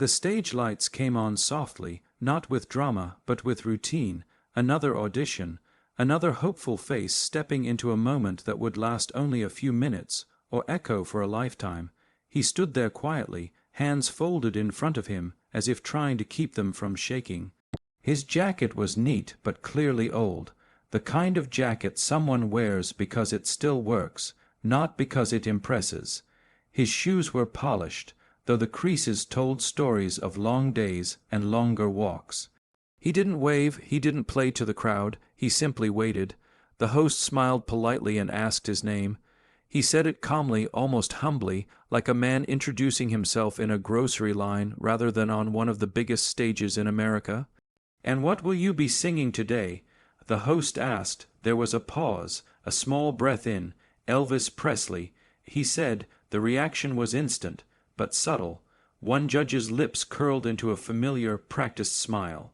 The stage lights came on softly, not with drama, but with routine, another audition, another hopeful face stepping into a moment that would last only a few minutes, or echo for a lifetime. He stood there quietly, hands folded in front of him, as if trying to keep them from shaking. His jacket was neat but clearly old, the kind of jacket someone wears because it still works, not because it impresses. His shoes were polished, though the creases told stories of long days and longer walks. He didn't wave, he didn't play to the crowd, he simply waited. The host smiled politely and asked his name. He said it calmly, almost humbly, like a man introducing himself in a grocery line rather than on one of the biggest stages in America. "And what will you be singing today?" the host asked. There was a pause, a small breath in. "Elvis Presley," he said. The reaction was instant, but subtle. One judge's lips curled into a familiar, practiced smile.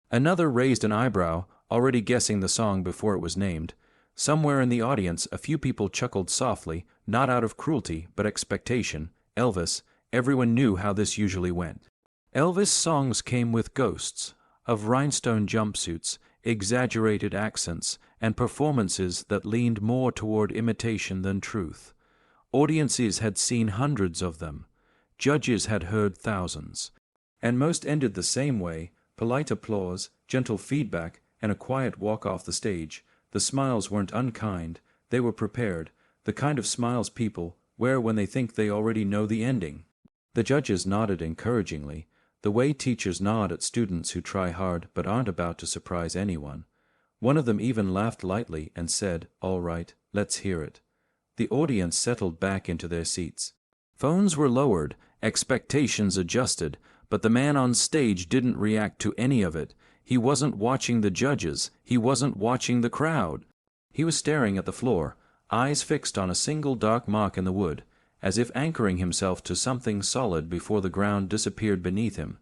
Another raised an eyebrow, already guessing the song before it was named. Somewhere in the audience a few people chuckled softly, not out of cruelty, but expectation. Elvis, everyone knew how this usually went. Elvis' songs came with ghosts of rhinestone jumpsuits, exaggerated accents, and performances that leaned more toward imitation than truth. Audiences had seen hundreds of them. Judges had heard thousands. And most ended the same way: polite applause, gentle feedback, and a quiet walk off the stage. The smiles weren't unkind, they were prepared, the kind of smiles people wear when they think they already know the ending. The judges nodded encouragingly, the way teachers nod at students who try hard but aren't about to surprise anyone. One of them even laughed lightly and said, "All right, let's hear it." The audience settled back into their seats. Phones were lowered, expectations adjusted, but the man on stage didn't react to any of it. He wasn't watching the judges, he wasn't watching the crowd. He was staring at the floor, eyes fixed on a single dark mark in the wood, as if anchoring himself to something solid before the ground disappeared beneath him.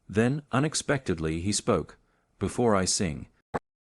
Then, unexpectedly, he spoke. "Before I sing,"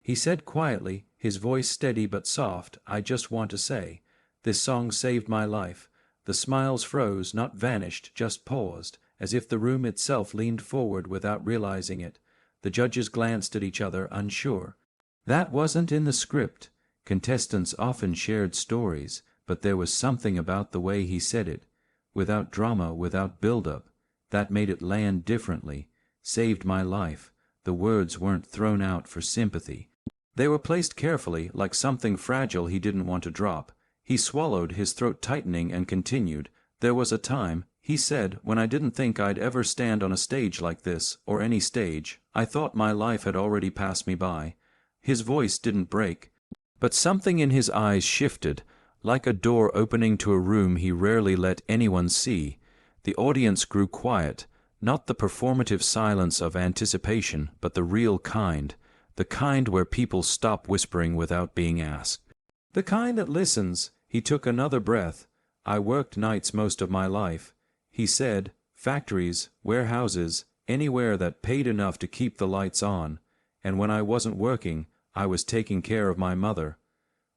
he said quietly, his voice steady but soft, "I just want to say, this song saved my life." The smiles froze, not vanished, just paused, as if the room itself leaned forward without realizing it. The judges glanced at each other, unsure. That wasn't in the script. Contestants often shared stories, but there was something about the way he said it, without drama, without build-up, that made it land differently. Saved my life. The words weren't thrown out for sympathy. They were placed carefully, like something fragile he didn't want to drop. He swallowed, his throat tightening, and continued. "There was a time," he said, "when I didn't think I'd ever stand on a stage like this, or any stage. I thought my life had already passed me by." His voice didn't break, but something in his eyes shifted, like a door opening to a room he rarely let anyone see. The audience grew quiet, not the performative silence of anticipation, but the real kind, the kind where people stop whispering without being asked. The kind that listens. He took another breath. "I worked nights most of my life," he said, "factories, warehouses, anywhere that paid enough to keep the lights on. And when I wasn't working, I was taking care of my mother."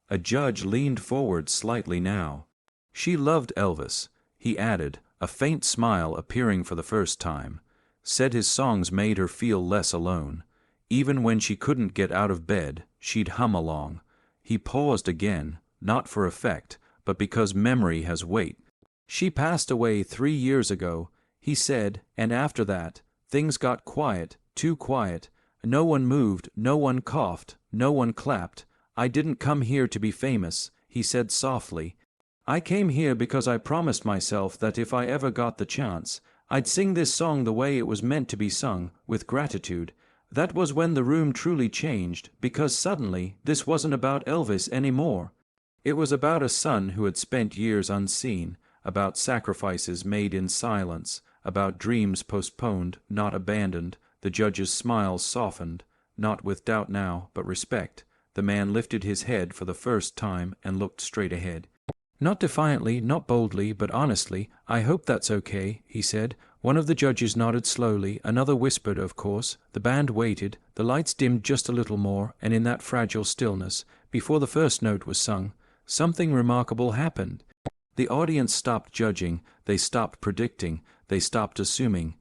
A judge leaned forward slightly now. "She loved Elvis," he added, a faint smile appearing for the first time. Said his songs made her feel less alone. Even when she couldn't get out of bed, she'd hum along. He paused again, not for effect, but because memory has weight. "She passed away 3 years ago," he said, "and after that, things got quiet, too quiet. No one moved, no one coughed, no one clapped. I didn't come here to be famous," he said softly. "I came here because I promised myself that if I ever got the chance, I'd sing this song the way it was meant to be sung, with gratitude. That was when the room truly changed, because suddenly this wasn't about Elvis anymore. It was about a son who had spent years unseen, about sacrifices made in silence, about dreams postponed, not abandoned." The judge's smile softened, not with doubt now, but respect. The man lifted his head for the first time and looked straight ahead. Not defiantly, not boldly, but honestly. "I hope that's okay," he said. One of the judges nodded slowly, another whispered, "Of course." The band waited, the lights dimmed just a little more, and in that fragile stillness, before the first note was sung, something remarkable happened. The audience stopped judging, they stopped predicting, they stopped assuming.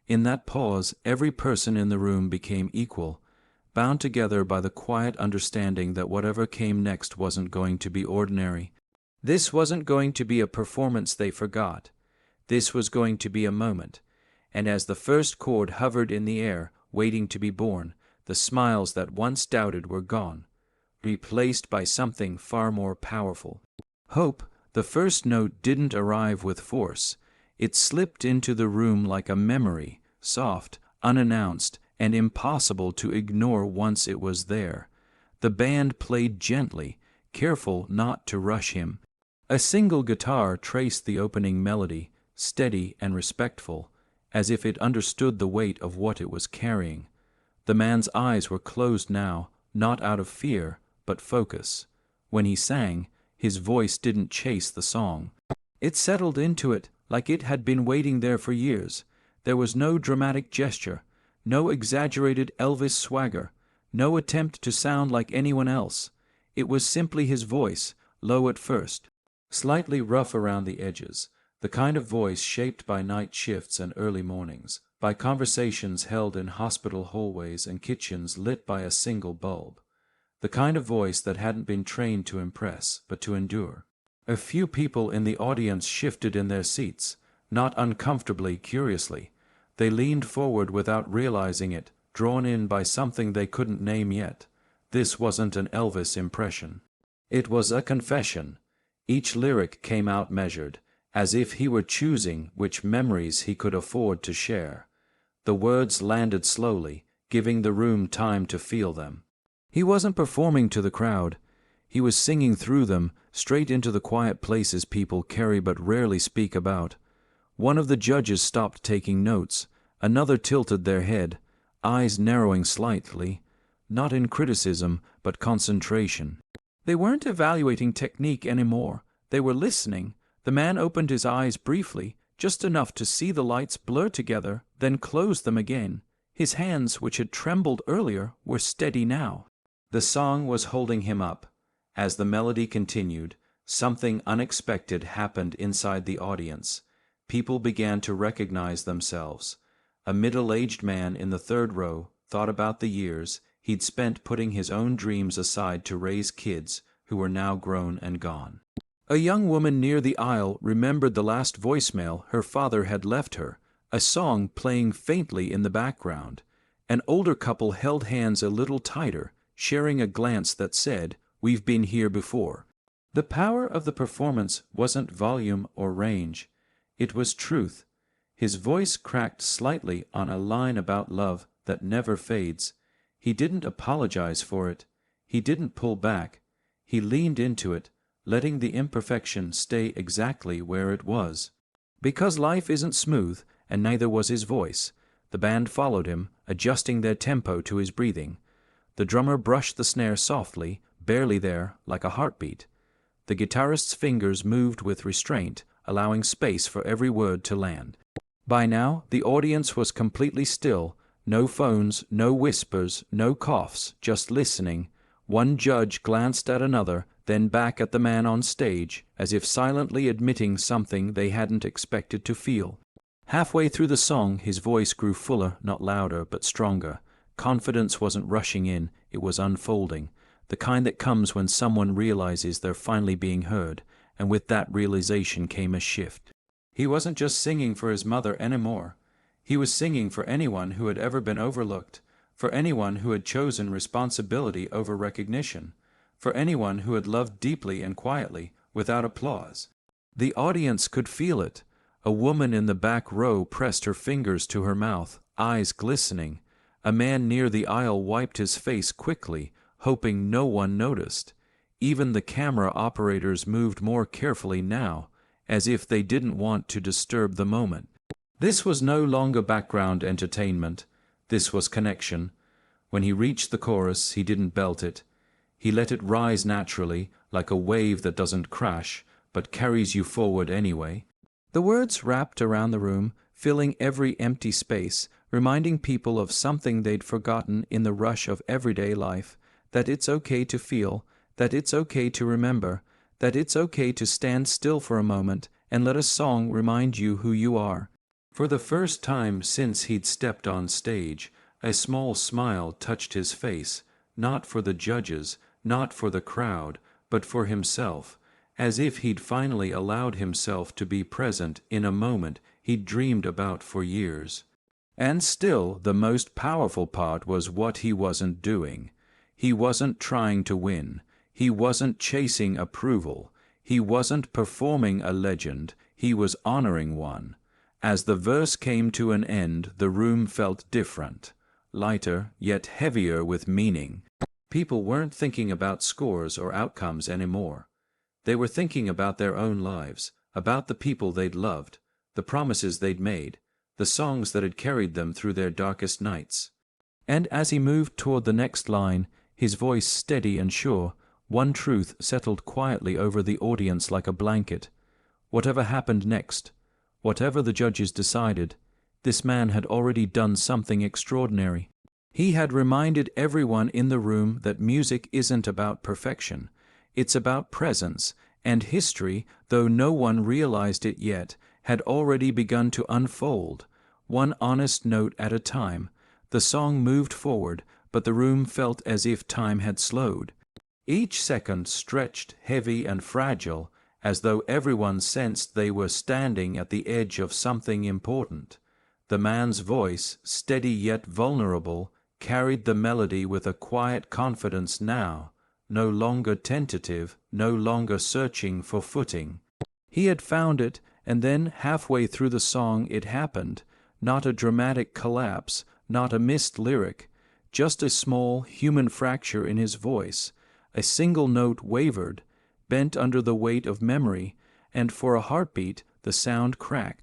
In that pause, every person in the room became equal, bound together by the quiet understanding that whatever came next wasn't going to be ordinary. This wasn't going to be a performance they forgot. This was going to be a moment. And as the first chord hovered in the air, waiting to be born, the smiles that once doubted were gone, replaced by something far more powerful. Hope. The first note didn't arrive with force. It slipped into the room like a memory, soft, unannounced, and impossible to ignore once it was there. The band played gently, careful not to rush him. A single guitar traced the opening melody, steady and respectful, as if it understood the weight of what it was carrying. The man's eyes were closed now, not out of fear, but focus. When he sang, his voice didn't chase the song. It settled into it like it had been waiting there for years. There was no dramatic gesture, no exaggerated Elvis swagger, no attempt to sound like anyone else. It was simply his voice, low at first, slightly rough around the edges, the kind of voice shaped by night shifts and early mornings, by conversations held in hospital hallways and kitchens lit by a single bulb. The kind of voice that hadn't been trained to impress, but to endure. A few people in the audience shifted in their seats, not uncomfortably, curiously. They leaned forward without realizing it, drawn in by something they couldn't name yet. This wasn't an Elvis impression. It was a confession. Each lyric came out measured, as if he were choosing which memories he could afford to share. The words landed slowly, giving the room time to feel them. He wasn't performing to the crowd. He was singing through them, straight into the quiet places people carry but rarely speak about. One of the judges stopped taking notes. Another tilted their head, eyes narrowing slightly, not in criticism, but concentration. They weren't evaluating technique anymore. They were listening. The man opened his eyes briefly, just enough to see the lights blur together, then close them again. His hands, which had trembled earlier, were steady now. The song was holding him up. As the melody continued, something unexpected happened inside the audience. People began to recognize themselves. A middle-aged man in the third row thought about the years he'd spent putting his own dreams aside to raise kids who were now grown and gone. A young woman near the aisle remembered the last voicemail her father had left her, a song playing faintly in the background. An older couple held hands a little tighter, sharing a glance that said, "We've been here before." The power of the performance wasn't volume or range. It was truth. His voice cracked slightly on a line about love that never fades. He didn't apologize for it. He didn't pull back. He leaned into it, letting the imperfection stay exactly where it was. Because life isn't smooth, and neither was his voice, the band followed him, adjusting their tempo to his breathing. The drummer brushed the snare softly, barely there, like a heartbeat. The guitarist's fingers moved with restraint, allowing space for every word to land. By now, the audience was completely still. No phones, no whispers, no coughs, just listening. One judge glanced at another, then back at the man on stage, as if silently admitting something they hadn't expected to feel. Halfway through the song, his voice grew fuller, not louder, but stronger. Confidence wasn't rushing in, it was unfolding, the kind that comes when someone realizes they're finally being heard, and with that realization came a shift. He wasn't just singing for his mother anymore. He was singing for anyone who had ever been overlooked, for anyone who had chosen responsibility over recognition, for anyone who had loved deeply and quietly, without applause. The audience could feel it. A woman in the back row pressed her fingers to her mouth, eyes glistening. A man near the aisle wiped his face quickly, hoping no one noticed. Even the camera operators moved more carefully now, as if they didn't want to disturb the moment. This was no longer background entertainment. This was connection. When he reached the chorus, he didn't belt it. He let it rise naturally, like a wave that doesn't crash, but carries you forward anyway. The words wrapped around the room, filling every empty space, reminding people of something they'd forgotten in the rush of everyday life, that it's okay to feel, that it's okay to remember, that it's okay to stand still for a moment and let a song remind you who you are. For the first time since he'd stepped on stage, a small smile touched his face, not for the judges, not for the crowd, but for himself, as if he'd finally allowed himself to be present in a moment he'd dreamed about for years. And still, the most powerful part was what he wasn't doing. He wasn't trying to win. He wasn't chasing approval. He wasn't performing a legend. He was honoring one. As the verse came to an end, the room felt different, lighter, yet heavier with meaning. People weren't thinking about scores or outcomes anymore. They were thinking about their own lives, about the people they'd loved, the promises they'd made, the songs that had carried them through their darkest nights. And as he moved toward the next line, his voice steady and sure, one truth settled quietly over the audience like a blanket. Whatever happened next, whatever the judges decided, this man had already done something extraordinary. He had reminded everyone in the room that music isn't about perfection. It's about presence, and history, though no one realized it yet, had already begun to unfold, one honest note at a time. The song moved forward, but the room felt as if time had slowed. Each second stretched heavy and fragile, as though everyone sensed they were standing at the edge of something important. The man's voice, steady yet vulnerable, carried the melody with a quiet confidence now, no longer tentative, no longer searching for footing. He had found it, and then halfway through the song it happened, not a dramatic collapse, not a missed lyric, just a small human fracture in his voice. A single note wavered, bent under the weight of memory, and for a heartbeat the sound cracked.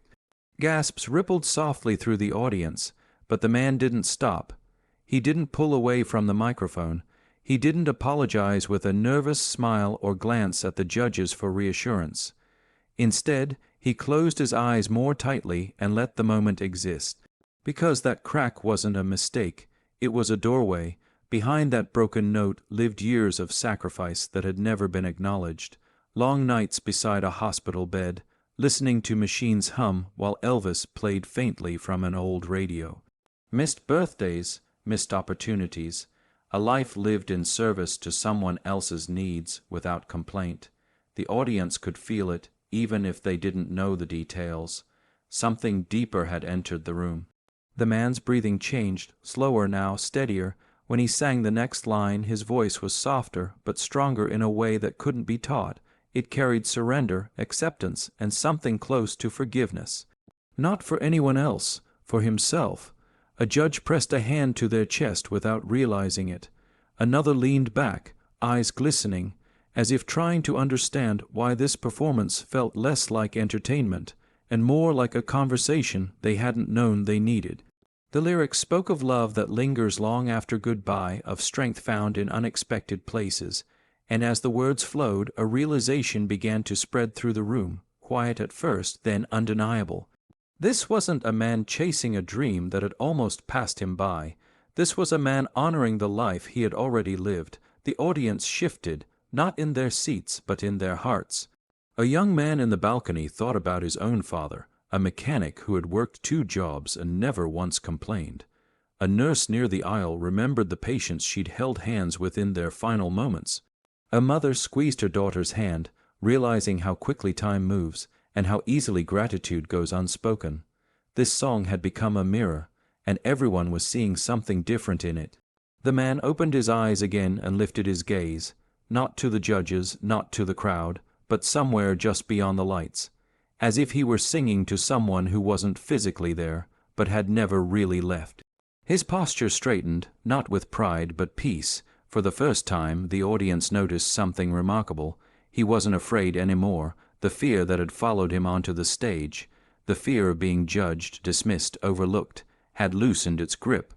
Gasps rippled softly through the audience, but the man didn't stop. He didn't pull away from the microphone. He didn't apologize with a nervous smile or glance at the judges for reassurance. Instead, he closed his eyes more tightly and let the moment exist. Because that crack wasn't a mistake, it was a doorway. Behind that broken note lived years of sacrifice that had never been acknowledged, long nights beside a hospital bed, listening to machines hum while Elvis played faintly from an old radio. Missed birthdays, missed opportunities, a life lived in service to someone else's needs without complaint. The audience could feel it, even if they didn't know the details. Something deeper had entered the room. The man's breathing changed, slower now, steadier. When he sang the next line, his voice was softer, but stronger in a way that couldn't be taught. It carried surrender, acceptance, and something close to forgiveness. Not for anyone else, for himself. A judge pressed a hand to their chest without realizing it. Another leaned back, eyes glistening, as if trying to understand why this performance felt less like entertainment and more like a conversation they hadn't known they needed. The lyrics spoke of love that lingers long after goodbye, of strength found in unexpected places, and as the words flowed, a realization began to spread through the room, quiet at first, then undeniable. This wasn't a man chasing a dream that had almost passed him by. This was a man honoring the life he had already lived. The audience shifted, not in their seats, but in their hearts. A young man in the balcony thought about his own father, a mechanic who had worked 2 jobs and never once complained. A nurse near the aisle remembered the patients she'd held hands with in their final moments. A mother squeezed her daughter's hand, realizing how quickly time moves and how easily gratitude goes unspoken. This song had become a mirror, and everyone was seeing something different in it. The man opened his eyes again and lifted his gaze, not to the judges, not to the crowd, but somewhere just beyond the lights, as if he were singing to someone who wasn't physically there, but had never really left. His posture straightened, not with pride but peace. For the first time, the audience noticed something remarkable. He wasn't afraid anymore. The fear that had followed him onto the stage, the fear of being judged, dismissed, overlooked, had loosened its grip.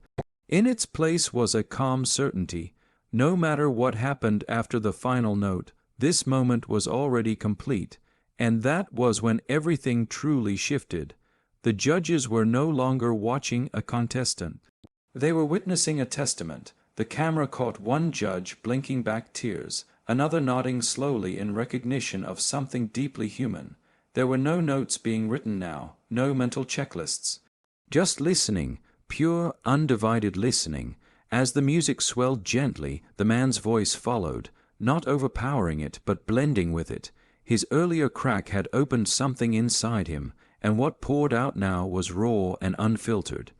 In its place was a calm certainty. No matter what happened after the final note, this moment was already complete, and that was when everything truly shifted. The judges were no longer watching a contestant. They were witnessing a testament. The camera caught one judge blinking back tears, another nodding slowly in recognition of something deeply human. There were no notes being written now, no mental checklists. Just listening, pure, undivided listening. As the music swelled gently, the man's voice followed, not overpowering it, but blending with it. His earlier crack had opened something inside him, and what poured out now was raw and unfiltered.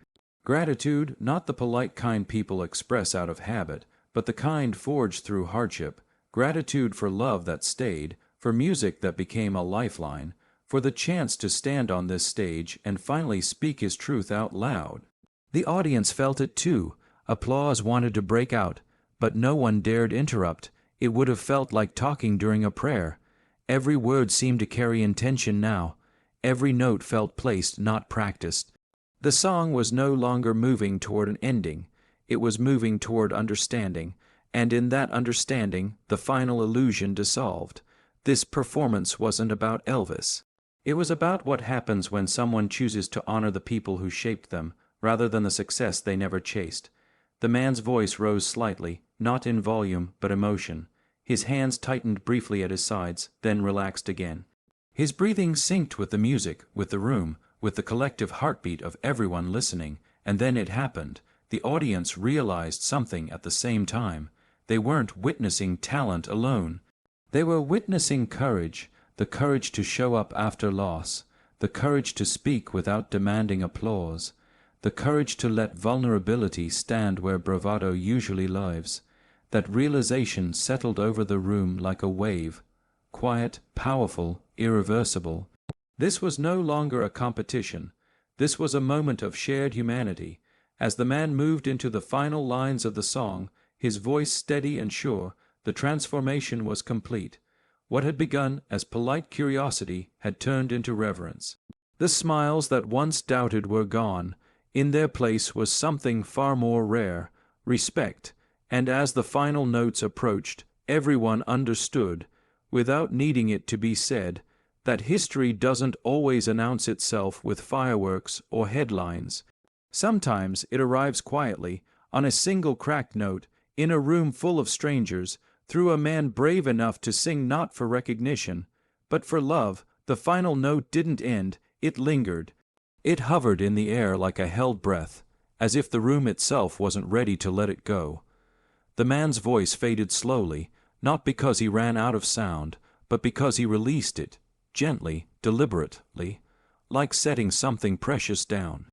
Gratitude, not the polite kind people express out of habit, but the kind forged through hardship. Gratitude for love that stayed, for music that became a lifeline, for the chance to stand on this stage and finally speak his truth out loud. The audience felt it too. Applause wanted to break out, but no one dared interrupt. It would have felt like talking during a prayer. Every word seemed to carry intention now. Every note felt placed, not practiced. The song was no longer moving toward an ending. It was moving toward understanding, and in that understanding, the final illusion dissolved. This performance wasn't about Elvis. It was about what happens when someone chooses to honor the people who shaped them, rather than the success they never chased. The man's voice rose slightly, not in volume, but emotion. His hands tightened briefly at his sides, then relaxed again. His breathing synced with the music, with the room, with the collective heartbeat of everyone listening, and then it happened. The audience realized something at the same time. They weren't witnessing talent alone. They were witnessing courage, the courage to show up after loss, the courage to speak without demanding applause, the courage to let vulnerability stand where bravado usually lives. That realization settled over the room like a wave, quiet, powerful, irreversible. This was no longer a competition. This was a moment of shared humanity. As the man moved into the final lines of the song, his voice steady and sure, the transformation was complete. What had begun as polite curiosity had turned into reverence. The smiles that once doubted were gone. In their place was something far more rare, respect, and as the final notes approached, everyone understood, without needing it to be said, that history doesn't always announce itself with fireworks or headlines. Sometimes it arrives quietly, on a single cracked note, in a room full of strangers, through a man brave enough to sing not for recognition, but for love. The final note didn't end, it lingered. It hovered in the air like a held breath, as if the room itself wasn't ready to let it go. The man's voice faded slowly, not because he ran out of sound, but because he released it, gently, deliberately, like setting something precious down.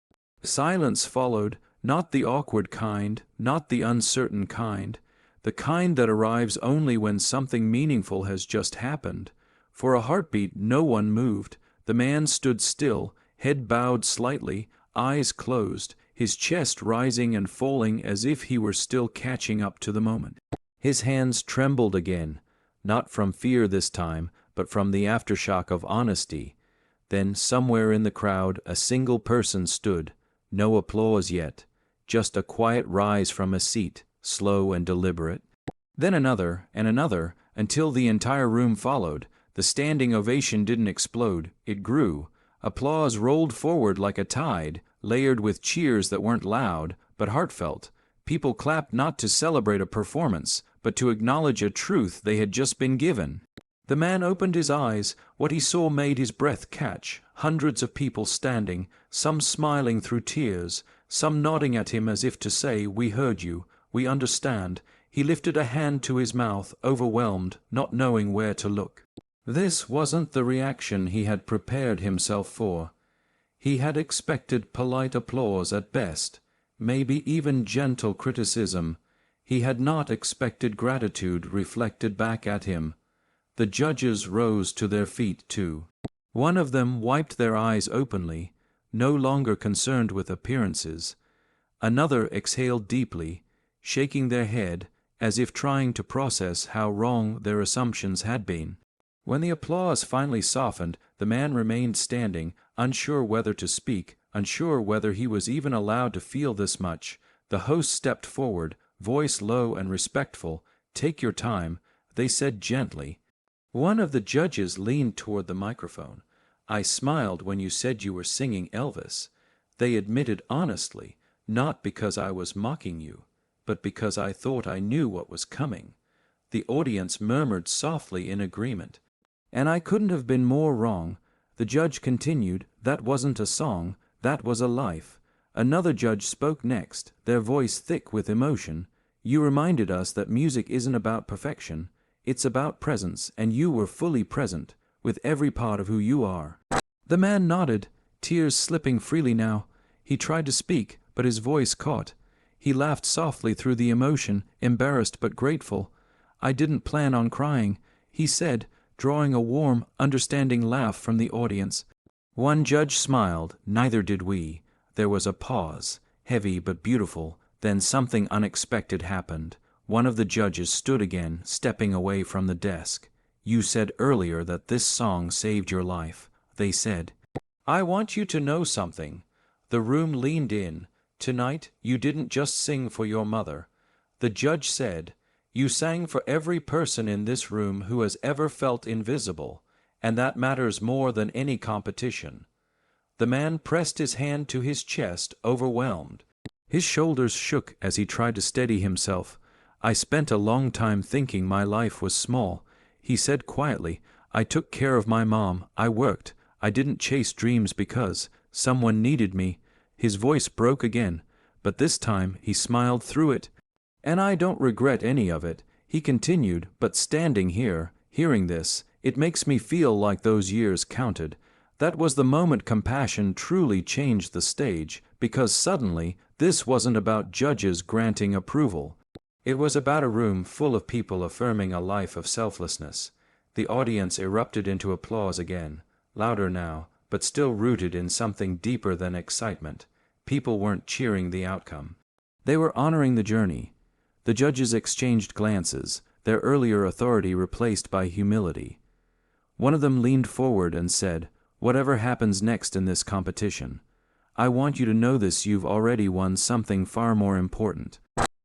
Silence followed, not the awkward kind, not the uncertain kind, the kind that arrives only when something meaningful has just happened. For a heartbeat, no one moved. The man stood still, head bowed slightly, eyes closed, his chest rising and falling as if he were still catching up to the moment. His hands trembled again, not from fear this time, but from the aftershock of honesty. Then, somewhere in the crowd, a single person stood, no applause yet, just a quiet rise from a seat, slow and deliberate. Then another, and another, until the entire room followed. The standing ovation didn't explode, it grew. Applause rolled forward like a tide, layered with cheers that weren't loud, but heartfelt. People clapped not to celebrate a performance, but to acknowledge a truth they had just been given. The man opened his eyes. What he saw made his breath catch. Hundreds of people standing, some smiling through tears, some nodding at him as if to say, "We heard you, we understand." He lifted a hand to his mouth, overwhelmed, not knowing where to look. This wasn't the reaction he had prepared himself for. He had expected polite applause at best, maybe even gentle criticism. He had not expected gratitude reflected back at him. The judges rose to their feet too. One of them wiped their eyes openly, no longer concerned with appearances. Another exhaled deeply, shaking their head, as if trying to process how wrong their assumptions had been. When the applause finally softened, the man remained standing, unsure whether to speak, unsure whether he was even allowed to feel this much. The host stepped forward, voice low and respectful. "Take your time," they said gently. One of the judges leaned toward the microphone. "I smiled when you said you were singing Elvis." They admitted honestly, "Not because I was mocking you, but because I thought I knew what was coming." The audience murmured softly in agreement. And I couldn't have been more wrong. The judge continued, "That wasn't a song, that was a life." Another judge spoke next, their voice thick with emotion. "You reminded us that music isn't about perfection, it's about presence, and you were fully present, with every part of who you are." The man nodded, tears slipping freely now. He tried to speak, but his voice caught. He laughed softly through the emotion, embarrassed but grateful. "I didn't plan on crying," he said, drawing a warm, understanding laugh from the audience. One judge smiled, "Neither did we." There was a pause, heavy but beautiful. Then something unexpected happened. One of the judges stood again, stepping away from the desk. "You said earlier that this song saved your life," they said. "I want you to know something." The room leaned in. "Tonight, you didn't just sing for your mother." The judge said, "You sang for every person in this room who has ever felt invisible, and that matters more than any competition." The man pressed his hand to his chest, overwhelmed. His shoulders shook as he tried to steady himself. "I spent a long time thinking my life was small," he said quietly. "I took care of my mom, I worked, I didn't chase dreams because someone needed me." His voice broke again, but this time he smiled through it. "And I don't regret any of it," he continued, "but standing here, hearing this, it makes me feel like those years counted. That was the moment compassion truly changed the stage, because suddenly this wasn't about judges granting approval. It was about a room full of people affirming a life of selflessness." The audience erupted into applause again, louder now, but still rooted in something deeper than excitement. People weren't cheering the outcome. They were honoring the journey. The judges exchanged glances, their earlier authority replaced by humility. One of them leaned forward and said, "Whatever happens next in this competition, I want you to know this: you've already won something far more important."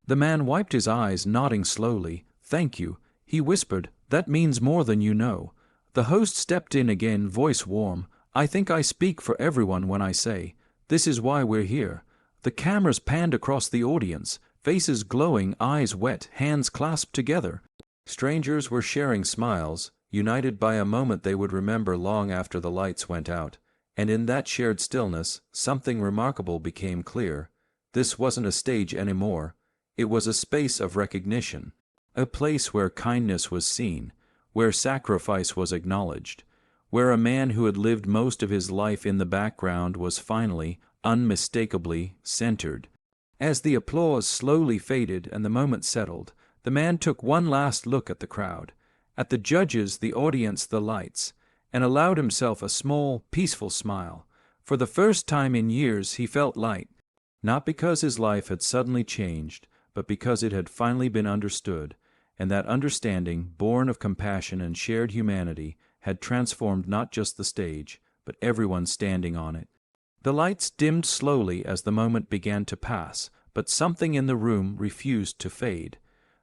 The man wiped his eyes, nodding slowly. "Thank you," he whispered. "That means more than you know." The host stepped in again, voice warm. "I think I speak for everyone when I say, this is why we're here." The cameras panned across the audience, faces glowing, eyes wet, hands clasped together. Strangers were sharing smiles, united by a moment they would remember long after the lights went out. And in that shared stillness, something remarkable became clear. This wasn't a stage anymore. It was a space of recognition, a place where kindness was seen, where sacrifice was acknowledged, where a man who had lived most of his life in the background was finally, unmistakably, centered. As the applause slowly faded and the moment settled, the man took one last look at the crowd, at the judges, the audience, the lights, and allowed himself a small, peaceful smile. For the first time in years he felt light, not because his life had suddenly changed, but because it had finally been understood, and that understanding, born of compassion and shared humanity, had transformed not just the stage, but everyone standing on it. The lights dimmed slowly as the moment began to pass, but something in the room refused to fade.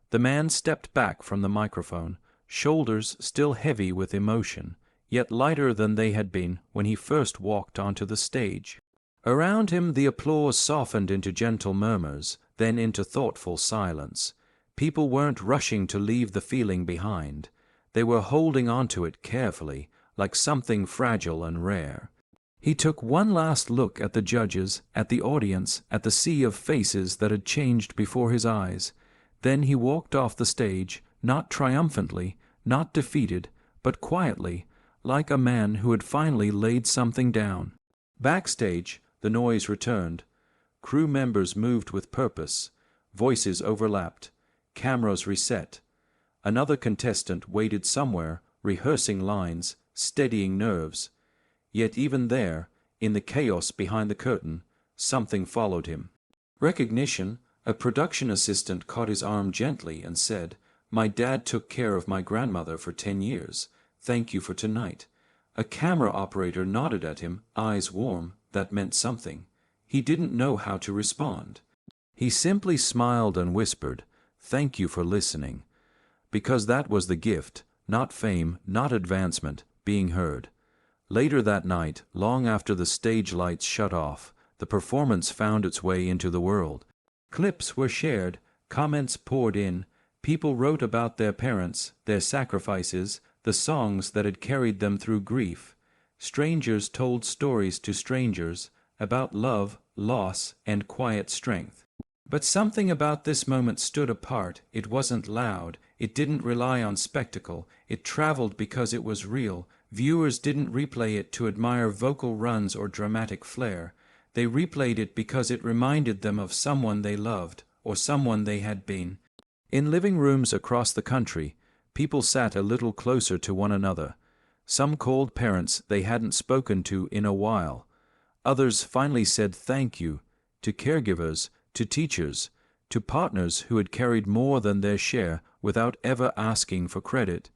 The man stepped back from the microphone, shoulders still heavy with emotion, yet lighter than they had been when he first walked onto the stage. Around him the applause softened into gentle murmurs, then into thoughtful silence. People weren't rushing to leave the feeling behind. They were holding onto it carefully, like something fragile and rare. He took one last look at the judges, at the audience, at the sea of faces that had changed before his eyes. Then he walked off the stage, not triumphantly, not defeated, but quietly, like a man who had finally laid something down. Backstage, the noise returned. Crew members moved with purpose. Voices overlapped. Cameras reset. Another contestant waited somewhere, rehearsing lines, steadying nerves. Yet even there, in the chaos behind the curtain, something followed him. Recognition. A production assistant caught his arm gently and said, "My dad took care of my grandmother for 10 years. Thank you for tonight." A camera operator nodded at him, eyes warm. That meant something. He didn't know how to respond. He simply smiled and whispered, "Thank you for listening." Because that was the gift, not fame, not advancement, being heard. Later that night, long after the stage lights shut off, the performance found its way into the world. Clips were shared, comments poured in, people wrote about their parents, their sacrifices, the songs that had carried them through grief. Strangers told stories to strangers about love, loss, and quiet strength. But something about this moment stood apart. It wasn't loud, it didn't rely on spectacle, it traveled because it was real. Viewers didn't replay it to admire vocal runs or dramatic flair. They replayed it because it reminded them of someone they loved, or someone they had been. In living rooms across the country, people sat a little closer to one another. Some called parents they hadn't spoken to in a while. Others finally said thank you to caregivers, to teachers, to partners who had carried more than their share without ever asking for credit.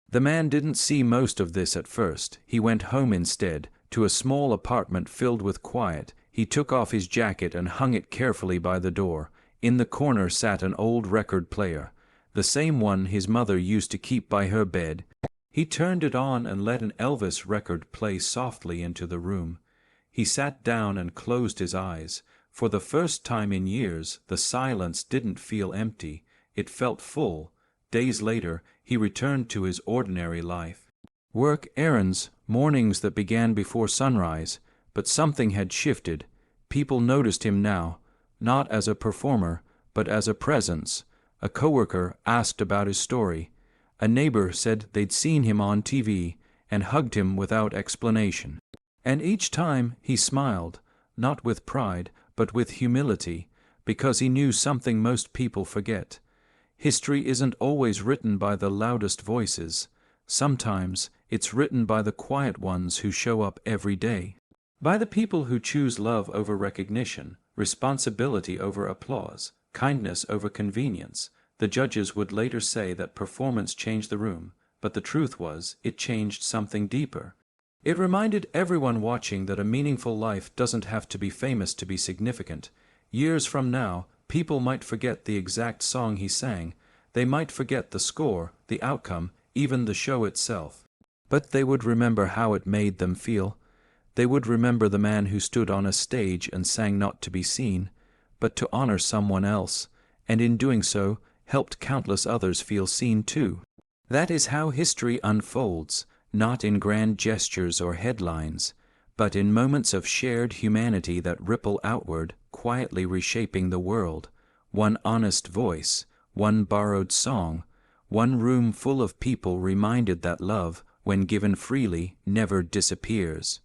The man didn't see most of this at first. He went home instead, to a small apartment filled with quiet. He took off his jacket and hung it carefully by the door. In the corner sat an old record player, the same one his mother used to keep by her bed. He turned it on and let an Elvis record play softly into the room. He sat down and closed his eyes. For the first time in years, the silence didn't feel empty. It felt full. Days later, he returned to his ordinary life. Work, errands, mornings that began before sunrise. But something had shifted. People noticed him now, not as a performer, but as a presence. A coworker asked about his story. A neighbor said they'd seen him on TV and hugged him without explanation. And each time he smiled, not with pride, but with humility, because he knew something most people forget. History isn't always written by the loudest voices. Sometimes it's written by the quiet ones who show up every day. By the people who choose love over recognition, responsibility over applause, kindness over convenience. The judges would later say that performance changed the room, but the truth was, it changed something deeper. It reminded everyone watching that a meaningful life doesn't have to be famous to be significant. Years from now, people might forget the exact song he sang. They might forget the score, the outcome, even the show itself. But they would remember how it made them feel. They would remember the man who stood on a stage and sang not to be seen, but to honor someone else, and in doing so, helped countless others feel seen too. That is how history unfolds, not in grand gestures or headlines, but in moments of shared humanity that ripple outward, quietly reshaping the world. One honest voice, one borrowed song, one room full of people reminded that love, when given freely, never disappears.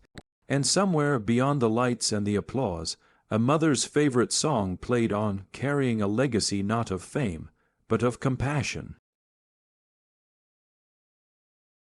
And somewhere beyond the lights and the applause, a mother's favorite song played on, carrying a legacy not of fame, but of compassion.